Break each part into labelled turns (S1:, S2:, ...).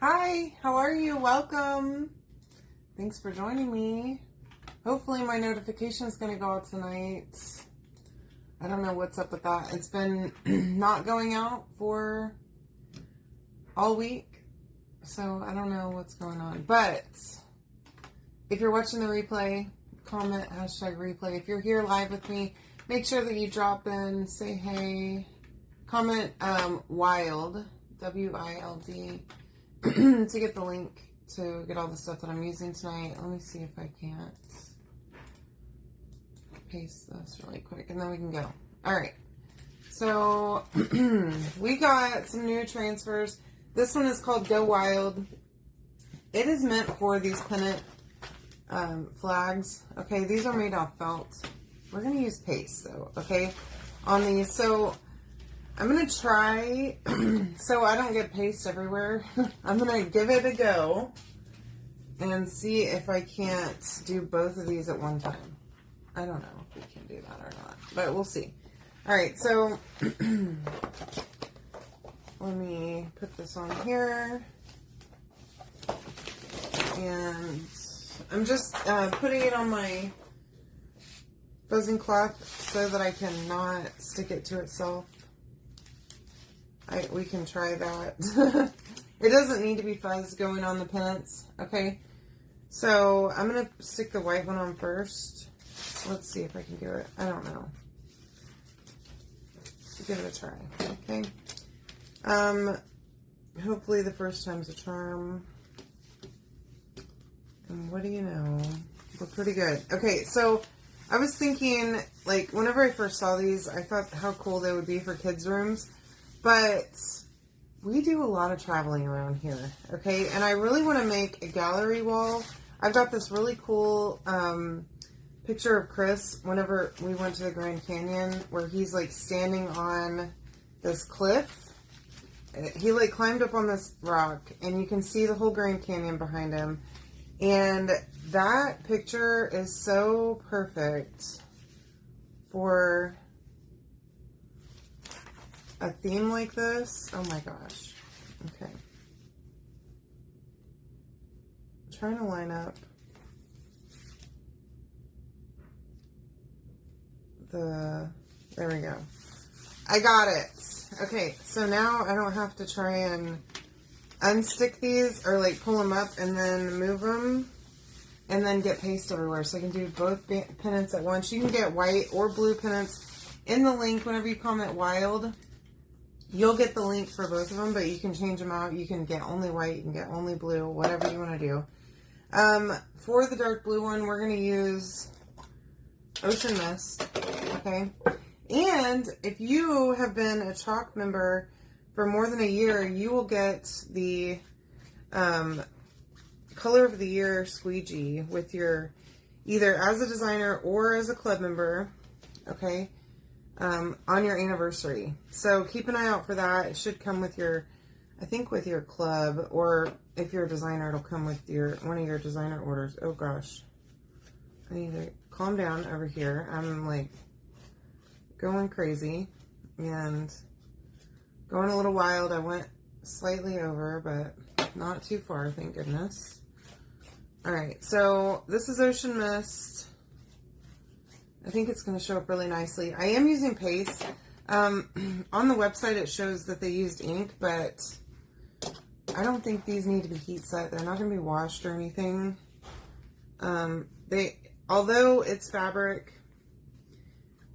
S1: Hi, how are you? Welcome. Thanks for joining me. Hopefully my notification is going to go out tonight. I don't know what's up with that. It's been not going out for all week, so I don't know what's going on. But if you're watching the replay, comment #replay. If you're here live with me, make sure that you drop in, say hey, comment WILD, WILD, to get the link to get all the stuff that I'm using tonight. Let me see if I can't paste this really quick and then we can go. All right. So we got some new transfers. This one is called Go Wild. It is meant for these pennant flags. Okay, these are made off felt. We're going to use paste though, okay, on these. So I'm going to try, so I don't get paste everywhere. I'm going to give it a go and see if I can't do both of these at one time. I don't know if we can do that or not, but we'll see. All right, so let me put this on here. And I'm just putting it on my fuzzing cloth so that I cannot stick it to itself. We can try that. It doesn't need to be fuzz going on the pennants, okay? So I'm going to stick the white one on first. Let's see if I can do it. I don't know. Give it a try, okay? Hopefully the first time's a charm. And what do you know? We're pretty good. Okay, so I was thinking, like, whenever I first saw these, I thought how cool they would be for kids' rooms. But we do a lot of traveling around here, okay? And I really want to make a gallery wall. I've got this really cool picture of Chris whenever we went to the Grand Canyon where he's like standing on this cliff. He like climbed up on this rock and you can see the whole Grand Canyon behind him. And that picture is so perfect for a theme like this. Oh my gosh. Okay. I'm trying to line up there we go. I got it. Okay, so now I don't have to try and unstick these or like pull them up and then move them and then get paste everywhere. So I can do both pennants at once. You can get white or blue pennants in the link whenever you comment WILD. You'll get the link for both of them, but you can change them out. You can get only white, you can get only blue, whatever you want to do. For the dark blue one, we're going to use Ocean Mist, okay? And if you have been a Chalk member for more than a year, you will get the Color of the Year squeegee with your, either as a designer or as a club member, okay? On your anniversary. So keep an eye out for that. It should come with your, I think with your club, or if you're a designer, it'll come with your one of your designer orders. Oh gosh. I need to calm down over here. I'm like going crazy and going a little wild. I went slightly over, but not too far, thank goodness. All right, so this is Ocean Mist. I think it's going to show up really nicely. I am using paste. On the website, it shows that they used ink, but I don't think these need to be heat set. They're not going to be washed or anything. Although it's fabric,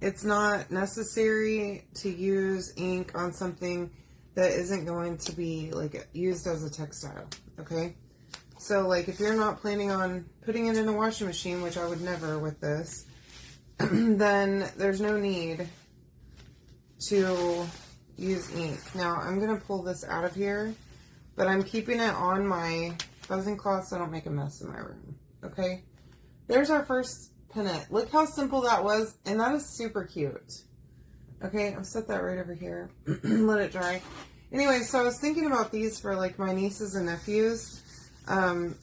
S1: it's not necessary to use ink on something that isn't going to be like used as a textile. Okay. So like if you're not planning on putting it in a washing machine, which I would never with this, then there's no need to use ink. Now, I'm going to pull this out of here, but I'm keeping it on my fuzzing cloth so I don't make a mess in my room. Okay? There's our first pennant. Look how simple that was, and that is super cute. Okay, I'll set that right over here. Let it dry. Anyway, so I was thinking about these for like my nieces and nephews. My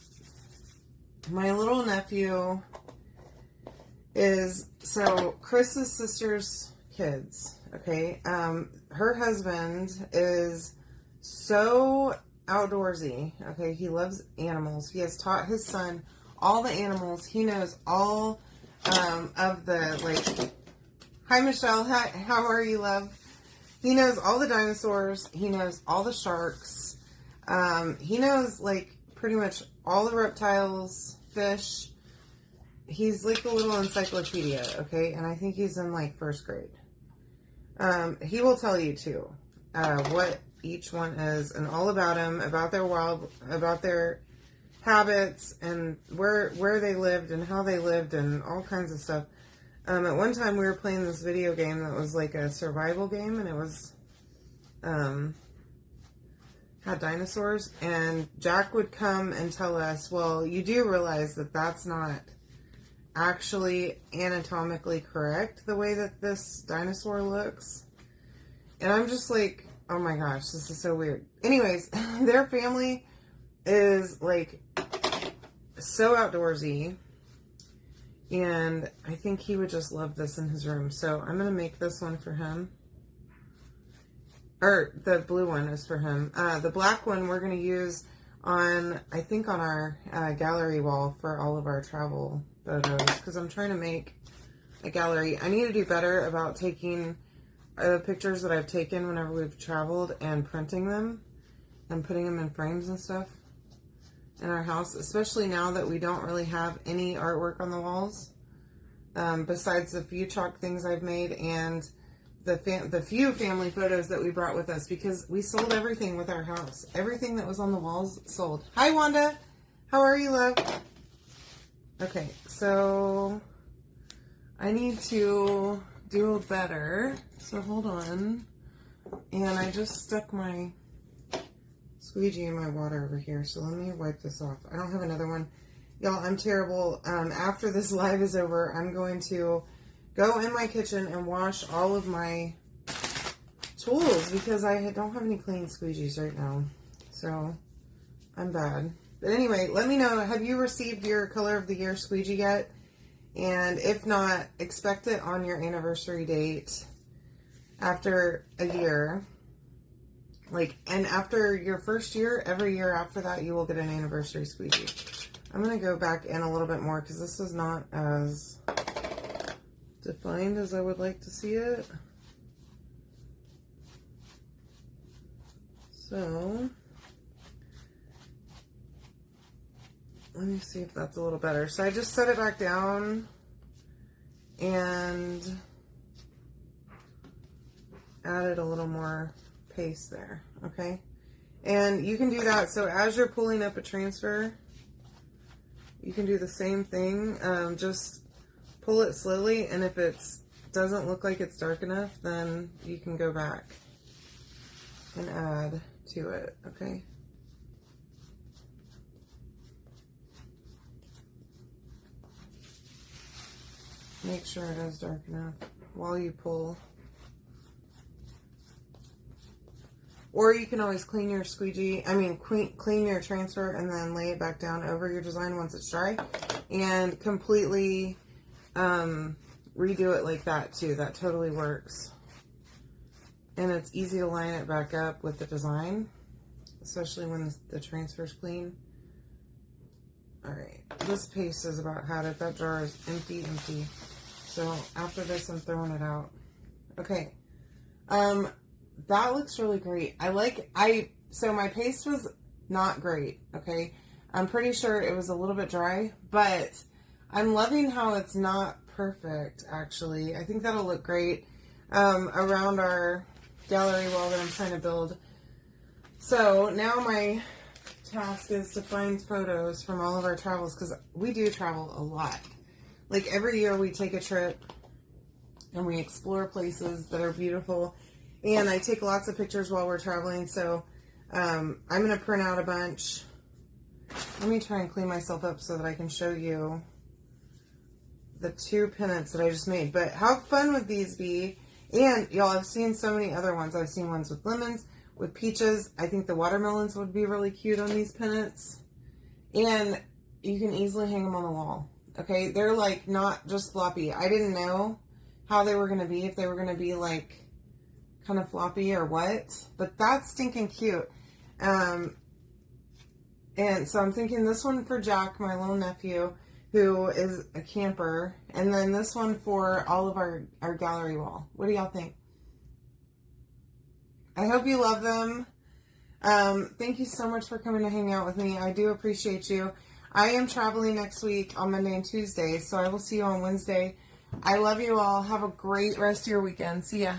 S1: little nephew is, so Chris's sister's kids, okay? Her husband is so outdoorsy. Okay, he loves animals. He has taught his son all the animals. He knows all of the, like, hi Michelle, hi, how are you, love? He knows all the dinosaurs. He knows all the sharks. He knows, like, pretty much all the reptiles, fish. He's like a little encyclopedia, okay? And I think he's in, like, first grade. He will tell you, too, what each one is and all about them, about their habits and where they lived and how they lived and all kinds of stuff. At one time we were playing this video game that was like a survival game, and it was had dinosaurs, and Jack would come and tell us, well, you do realize that that's not actually anatomically correct, the way that this dinosaur looks. And I'm just like, oh my gosh, this is so weird. Anyways, their family is like so outdoorsy, and I think he would just love this in his room. So I'm going to make this one for him. Or the blue one is for him. The black one we're going to use on, I think, on our gallery wall for all of our travel photos, because I'm trying to make a gallery. I need to do better about taking pictures that I've taken whenever we've traveled and printing them and putting them in frames and stuff in our house, especially now that we don't really have any artwork on the walls, besides the few chalk things I've made and the few family photos that we brought with us, because we sold everything with our house. Everything that was on the walls sold. Hi, Wanda. How are you, love? Okay, so I need to do better. So hold on. And I just stuck my squeegee in my water over here. So let me wipe this off. I don't have another one. Y'all, I'm terrible. After this live is over, I'm going to go in my kitchen and wash all of my tools, because I don't have any clean squeegees right now. So I'm bad. But anyway, let me know, have you received your Color of the Year squeegee yet? And if not, expect it on your anniversary date after a year. Like, and after your first year, every year after that, you will get an anniversary squeegee. I'm going to go back in a little bit more, because this is not as defined as I would like to see it. So let me see if that's a little better. So I just set it back down and added a little more paste there. Okay, and you can do that. So as you're pulling up a transfer, you can do the same thing. Just pull it slowly, and if it doesn't look like it's dark enough, then you can go back and add to it, okay? Make sure it is dark enough while you pull. Or you can always clean your squeegee, clean your transfer and then lay it back down over your design once it's dry, and completely redo it like that too. That totally works. And it's easy to line it back up with the design, especially when the transfer's clean. Alright, this paste is about had it. That jar is empty. So after this, I'm throwing it out. Okay. That looks really great. So my paste was not great, okay? I'm pretty sure it was a little bit dry, but I'm loving how it's not perfect, actually. I think that'll look great around our gallery wall that I'm trying to build. So now my task is to find photos from all of our travels, because we do travel a lot. Like every year we take a trip and we explore places that are beautiful. And I take lots of pictures while we're traveling, so I'm going to print out a bunch. Let me try and clean myself up so that I can show you the 2 pennants that I just made. But how fun would these be? And, y'all, I've seen so many other ones. I've seen ones with lemons, with peaches. I think the watermelons would be really cute on these pennants. And you can easily hang them on the wall. Okay? They're, like, not just floppy. I didn't know how they were going to be, if they were going to be, like, kind of floppy or what, but that's stinking cute. And so I'm thinking this one for Jack, my little nephew, who is a camper. And then this one for all of our gallery wall. What do y'all think? I hope you love them. Thank you so much for coming to hang out with me. I do appreciate you. I am traveling next week on Monday and Tuesday, so I will see you on Wednesday. I love you all. Have a great rest of your weekend. See ya.